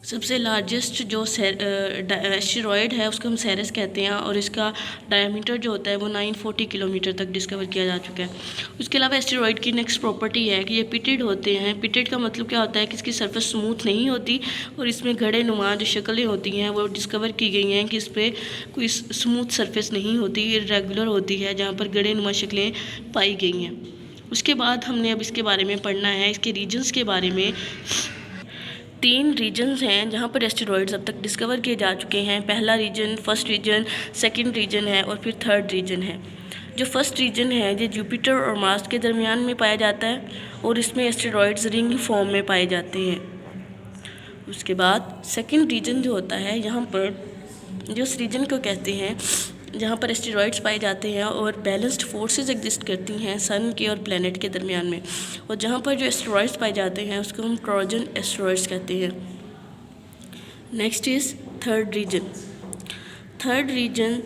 सबसे लार्जेस्ट जो एस्टेरॉयड है उसको हम सेरेस कहते हैं और इसका डायमीटर जो होता है वो 940 किलोमीटर तक डिस्कवर किया जा चुका है। उसके अलावा एस्टेरॉयड की नेक्स्ट प्रॉपर्टी है कि ये पिटेड होते हैं। पिटेड का मतलब क्या होता है कि इसकी सरफेस स्मूथ नहीं होती और इसमें घड़े नुमा जो शक्लें होती हैं वो डिस्कवर की गई हैं कि इस पर कोई स्मूथ सरफेस नहीं होती, इर्रेगुलर होती है जहाँ पर घड़े नुमा शक्लें पाई गई हैं। उसके बाद हमने अब इसके बारे में पढ़ना है, इसके रीजन्स के बारे में। 3 रीजन्स हैं जहाँ पर एस्टेरॉयड्स अब तक डिस्कवर किए जा चुके हैं। पहला region, first region, second region है और फिर थर्ड रीजन है। जो फर्स्ट रीजन है ये जुपिटर और मार्स के दरमियान में पाया जाता है और इसमें एस्टेरॉयड्स रिंग फॉर्म में पाए जाते हैं। उसके बाद सेकंड रीजन जो होता है, यहाँ पर जो इस रीजन को कहते हैं जहाँ पर एस्टेरॉयड्स पाए जाते हैं और बैलेंस्ड फोर्सेस एग्जिस्ट करती हैं सन के और प्लैनेट के दरमियान में, और जहाँ पर जो एस्टेरॉयड्स पाए जाते हैं उसको हम ट्रोजन एस्टेरॉयड्स कहते हैं। Next is third region. Third region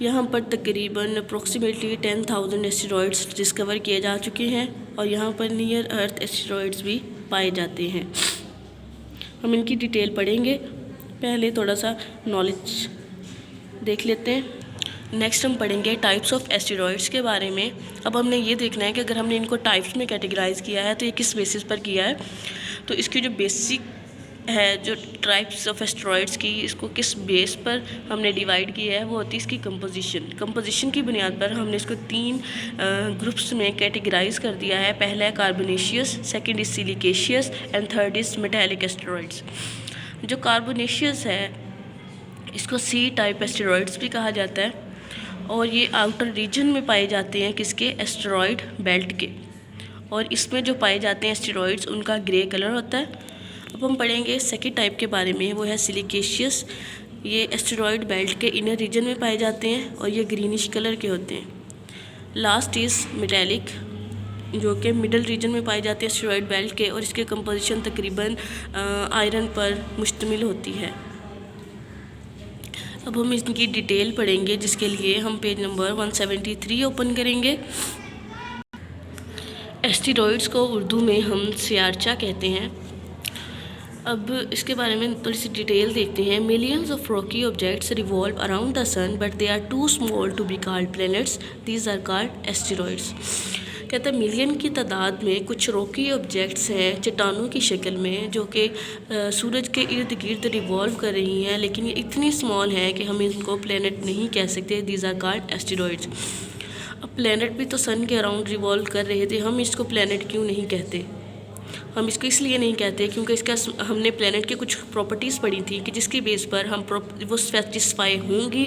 यहाँ पर तकरीबन अप्रोक्सीमेटली 10,000 एस्टेरॉयड्स डिस्कवर किए जा चुके हैं और यहाँ पर नियर अर्थ एस्टेरॉयड्स भी पाए जाते हैं। हम इनकी डिटेल पढ़ेंगे, पहले थोड़ा सा नॉलेज देख लेते हैं। नेक्स्ट हम पढ़ेंगे टाइप्स ऑफ एस्टेरॉयड्स के बारे में। अब हमने ये देखना है कि अगर हमने इनको टाइप्स में कैटेगराइज किया है तो ये किस बेसिस पर किया है। तो इसकी जो बेसिक है, जो टाइप्स ऑफ एस्टेरॉयड्स की, इसको किस बेस पर हमने डिवाइड किया है वो होती है इसकी कंपोजिशन की बुनियाद पर हमने इसको 3 ग्रुप्स में कैटेगराइज कर दिया है। पहला है carbonaceous, second is siliceous and third is metallic asteroids. जो कार्बोनेशियस है इसको सी टाइप एस्टेरॉयड्स भी कहा जाता है और ये आउटर रीजन में पाए जाते हैं किसके, एस्टेरॉयड बेल्ट के, और इसमें जो पाए जाते हैं एस्टेरॉयड्स उनका ग्रे कलर होता है। अब हम पढ़ेंगे सेकेंड टाइप के बारे में, वो है सिलिकेशियस। ये एस्टेरॉयड बेल्ट के इनर रीजन में पाए जाते हैं और ये ग्रीनिश कलर के होते हैं। लास्ट इज़ मेटालिक, जो कि मिडल रीजन में पाए जाते हैं एस्टेरॉयड बेल्ट के और इसके कंपोजिशन तकरीबन आयरन पर मुश्तमिल होती है। अब हम इनकी डिटेल पढ़ेंगे, जिसके लिए हम पेज नंबर 173 ओपन करेंगे। एस्टेरॉयड्स को उर्दू में हम सियारचा कहते हैं। अब इसके बारे में थोड़ी सी डिटेल देखते हैं। Millions of rocky objects revolve around the sun but they are too small to be called planets, these are called asteroids. कहते हैं मिलियन की तादाद में कुछ रॉकी ऑब्जेक्ट्स हैं चट्टानों की शक्ल में जो कि सूरज के इर्द गिर्द रिवॉल्व कर रही हैं, लेकिन ये इतनी स्मॉल है कि हम इनको प्लैनेट नहीं कह सकते, दीज आर कॉल्ड एस्टेरॉयड्स। अब प्लैनेट भी तो सन के अराउंड रिवॉल्व कर रहे थे, हम इसको प्लैनेट क्यों नहीं कहते? हम इसको इसलिए नहीं कहते क्योंकि इसका हमने प्लैनेट की कुछ प्रॉपर्टीज़ पढ़ी थी कि जिसकी बेस पर हम वो सेटिस्फाई होंगी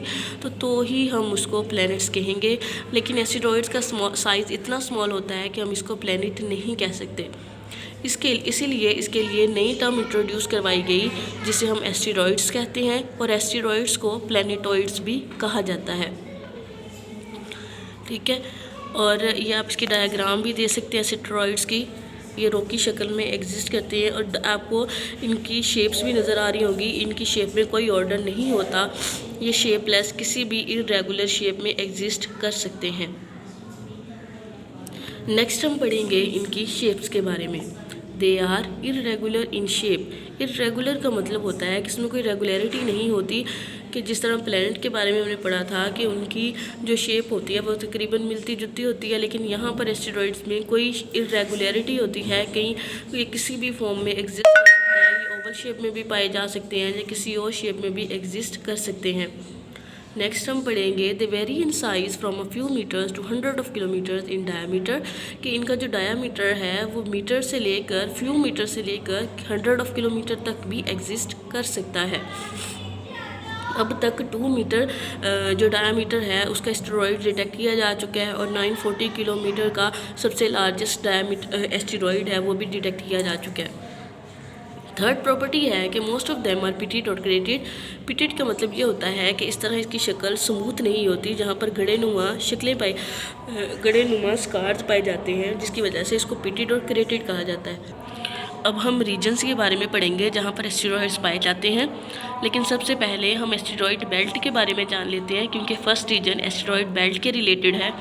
तो ही हम उसको प्लैनेट्स कहेंगे, लेकिन एस्टेरॉयड्स का साइज़ इतना स्मॉल होता है कि हम इसको प्लैनेट नहीं कह सकते। इसीलिए इसके लिए नई टर्म इंट्रोड्यूस करवाई गई जिसे हम एस्टेरॉयड्स कहते हैं, और एस्टेरॉयड्स को प्लैनेटॉइड्स भी कहा जाता है। ठीक है, और ये आप इसकी डायग्राम भी दे सकते हैं एस्टेरॉयड्स की। ये रॉकी शक्ल में एग्जिस्ट करते हैं और आपको इनकी शेप्स भी नज़र आ रही होगी। इनकी शेप में कोई ऑर्डर नहीं होता, ये शेपलेस किसी भी इरेगुलर शेप में एग्जिस्ट कर सकते हैं। नेक्स्ट हम पढ़ेंगे इनकी शेप्स के बारे में। They are irregular in shape. Irregular का मतलब होता है कि इसमें कोई रेगुलरिटी नहीं होती, कि जिस तरह प्लैनेट के बारे में हमने पढ़ा था कि उनकी जो शेप होती है वो तकरीबन मिलती जुलती होती है, लेकिन यहाँ पर एस्टेरॉयड्स में कोई इरेगुलरिटी होती है। कहीं ये किसी भी फॉर्म में एग्जिस्ट कर सकता है, ये ओवल शेप में भी पाए जा सकते हैं या किसी और शेप में भी एग्जिस्ट कर सकते हैं। नेक्स्ट हम पढ़ेंगे they vary in size from a few metres to 100 of kilometres in diameter, कि इनका जो डायमीटर है वो मीटर से लेकर फ्यू मीटर से लेकर 100 ऑफ किलोमीटर तक भी एग्जिस्ट कर सकता है। अब तक 2 मीटर जो डायमीटर है उसका एस्टेरॉयड डिटेक्ट किया जा चुका है और 940 किलोमीटर का सबसे लार्जेस्ट एस्टेरॉयड है वो भी डिटेक्ट किया जा चुका है। थर्ड प्रॉपर्टी है कि most of them are pitted और क्रेटेड। पिटेड का मतलब ये होता है कि इस तरह इसकी शक्ल स्मूथ नहीं होती, जहाँ पर गड़े नुमा स्कार्स पाए जाते हैं, जिसकी वजह से इसको पिटेड और क्रेटेड कहा जाता है। अब हम रीजन्स के बारे में पढ़ेंगे जहाँ पर एस्टेरॉयड्स पाए जाते हैं, लेकिन सबसे पहले हम एस्टेरॉयड बेल्ट के बारे में जान लेते हैं क्योंकि फर्स्ट रीजन एस्टेरॉयड बेल्ट के रिलेटेड है।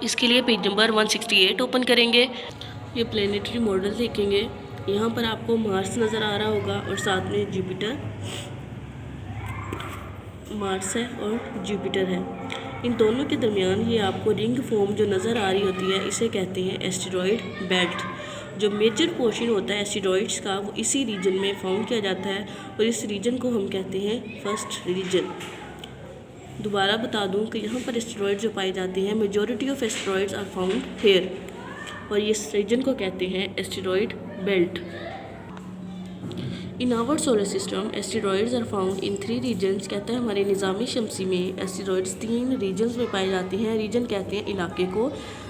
इसके लिए पेज नंबर 168 ओपन करेंगे। ये प्लेनेटरी मॉडल देखेंगे, यहाँ पर आपको मार्स नज़र आ रहा होगा और साथ में जुपिटर, मार्स है और जुपिटर है। इन दोनों के दरमियान ये आपको रिंग फॉर्म जो नज़र आ रही होती है इसे कहते हैं एस्टेरॉयड बेल्ट। जो मेजर पोर्शन होता है एस्टेरॉयड्स का वो इसी रीजन में फाउंड किया जाता है और इस रीजन को हम कहते हैं फर्स्ट रीजन। दोबारा बता दूं कि यहाँ पर एस्टेरॉयड जो पाए जाते हैं majority of asteroids are found here और इस रीजन को कहते हैं asteroid belt. In our solar system asteroids are found in 3 regions. कहता है हमारे निज़ामी शमसी में एस्टेरॉयड्स 3 रीजन्स में पाए जाते हैं। रीजन कहते हैं इलाके को।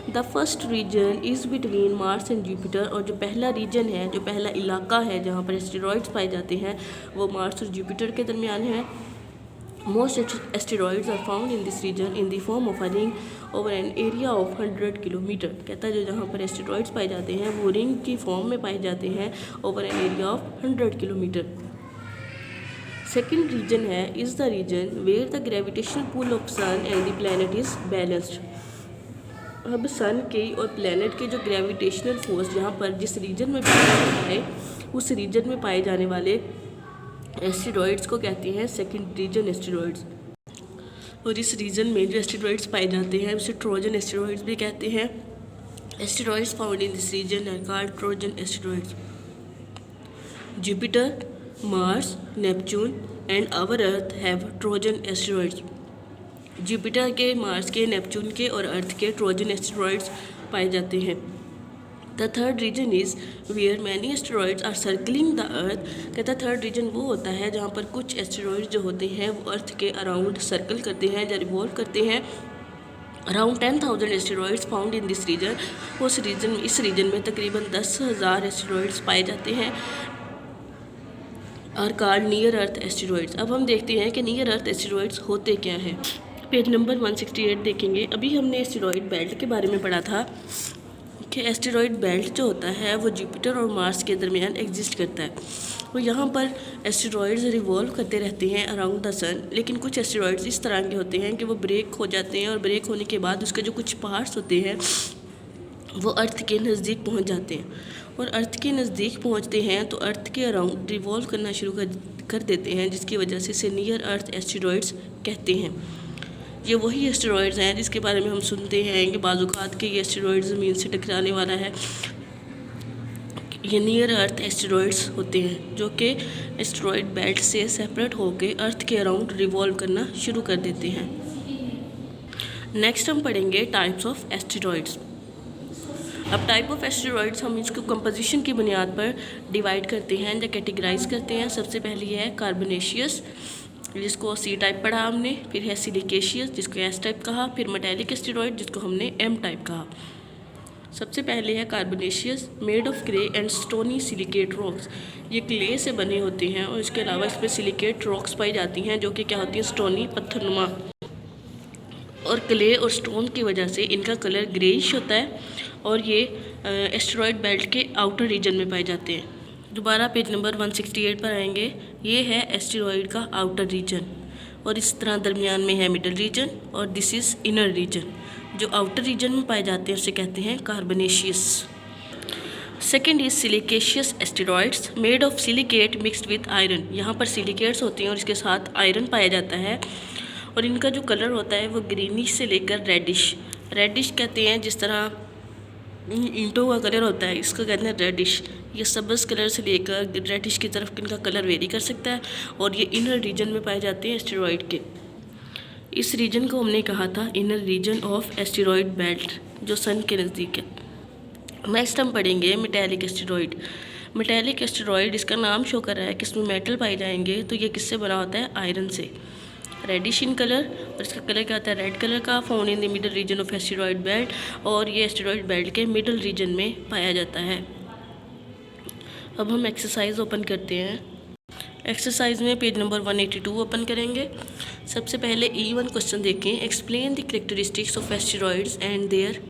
The first region is between Mars and Jupiter. और जो पहला रीजन है, जो पहला इलाका है जहाँ पर एस्टेरॉयड्स पाए जाते हैं वो मार्स और जुपिटर के दरमियान है। Most asteroids are found in this region in the form of a ring over an area of 100 kilometre. कहता है जो जहाँ पर एस्टेरॉयड्स पाए जाते हैं वो रिंग की फॉर्म में पाए जाते हैं over an area of 100 kilometre. Second region है is the region where the gravitational pull of sun and the planet is balanced. अब सन के और प्लैनेट के जो ग्रेविटेशनल फोर्स जहाँ पर जिस रीजन में पाया जाता है उस रीजन में पाए जाने वाले एस्टेरॉयड्स को कहते हैं सेकंड रीजन एस्टेरॉयड्स। और इस रीजन में जो एस्टेरॉयड्स पाए जाते हैं उसे ट्रोजन एस्टेरॉयड्स भी कहते हैं। Asteroids found in this region are called trojan asteroids. Jupiter, Mars, Neptune and our earth have trojan asteroids. Jupiter के, मार्स के, नेपच्यून के और अर्थ के ट्रोजन एस्टेरॉयड्स पाए जाते हैं। The third region is where many asteroids are circling the earth. कहता है थर्ड रीजन वो होता है जहाँ पर कुछ एस्टेरॉयड्स जो होते हैं वो अर्थ के अराउंड सर्कल करते हैं या रिवॉल्व करते हैं। Around 10,000 asteroids found in this region. इस रीजन में तकरीबन 10,000 एस्टेरॉयड्स पाए जाते हैं are called near earth asteroids. अब हम देखते हैं कि नियर अर्थ एस्टेरॉयड्स होते क्या हैं। पेज नंबर 168 देखेंगे। अभी हमने एस्टेरॉयड बेल्ट के बारे में पढ़ा था कि एस्टेरॉयड बेल्ट जो होता है वो जुपिटर और मार्स के दरमियान एग्जिस्ट करता है। वो यहाँ पर एस्टेरॉयड्स रिवॉल्व करते रहते हैं अराउंड द सन। लेकिन कुछ एस्टेरॉयड्स इस तरह के होते हैं कि वो ब्रेक हो जाते हैं और ब्रेक होने के बाद उसके जो कुछ पार्ट्स होते हैं वो अर्थ के नज़दीक पहुँच जाते हैं। और अर्थ के नज़दीक पहुँचते हैं तो अर्थ के अराउंड रिवॉल्व करना शुरू कर देते हैं, जिसकी वजह से इसे नियर अर्थ एस्टेरॉयड्स कहते हैं। ये वही एस्टेरॉयड्स हैं जिसके बारे में हम सुनते हैं कि बाज़-औक़ात के ये एस्टेरॉयड ज़मीन से टकराने वाला है। ये नियर अर्थ एस्टेरॉयड्स होते हैं जो कि एस्टेरॉयड बेल्ट से सेपरेट होकर अर्थ के अराउंड रिवॉल्व करना शुरू कर देते हैं। नेक्स्ट हम पढ़ेंगे टाइप्स ऑफ एस्टेरॉयड्स। अब टाइप ऑफ एस्टेरॉयड्स हम इसको कंपोजिशन की बुनियाद पर डिवाइड करते हैं या कैटेगराइज करते हैं। सबसे पहली है कार्बोनेशियस जिसको सी टाइप पढ़ा हमने, फिर है सिलिकेशियस जिसको एस टाइप कहा, फिर मेटेलिक एस्टेरॉयड जिसको हमने एम टाइप कहा। सबसे पहले है carbonaceous, made of clay and stony silicate rocks. ये क्ले से बने होते हैं और इसके अलावा इसमें सिलिकेट रॉक्स पाई जाती हैं जो कि क्या होती हैं, स्टोनी पत्थरनुमा। और क्ले और स्टोन की वजह से इनका कलर ग्रेइश होता है और ये एस्टेरॉयड बेल्ट के आउटर रीजन में पाए जाते हैं। दोबारा पेज नंबर 168 पर आएंगे। ये है एस्टेरॉयड का आउटर रीजन और इस तरह दरमियान में है मिडल रीजन और दिस इज़ इनर रीजन। जो आउटर रीजन में पाए जाते हैं उसे कहते हैं carbonaceous. Second is siliceous asteroids made of silicate mixed with iron. यहाँ पर सिलिकेट्स होती हैं और इसके साथ आयरन पाया जाता है और इनका जो कलर होता है वो ग्रीनिश से लेकर रेडिश कहते हैं। जिस तरह ईंटों का कलर होता है इसका कहते हैं रेडिश। ये सब्ज़ कलर से लेकर रेडिश की तरफ इनका कलर वेरी कर सकता है और ये इनर रीजन में पाए जाते हैं एस्टेरॉयड के। इस रीजन को हमने कहा था inner region of asteroid belt जो सन के नज़दीक है। नेक्स्ट हम पढ़ेंगे मेटेलिक एस्टेरॉयड। मेटेलिक एस्टेरॉयड इसका नाम शो कर रहा है कि इसमें मेटल पाए जाएंगे, तो ये किससे बना होता है, आयरन से। रेडिश इन कलर और इसका कलर क्या होता है, रेड कलर का। Found in the middle region of asteroid belt और ये एस्टेरॉयड बेल्ट के मिडल रीजन में पाया जाता है। अब हम एक्सरसाइज ओपन करते हैं। एक्सरसाइज में पेज नंबर 182 ओपन करेंगे। सबसे पहले E1 क्वेश्चन देखें। Explain the characteristics of asteroids and there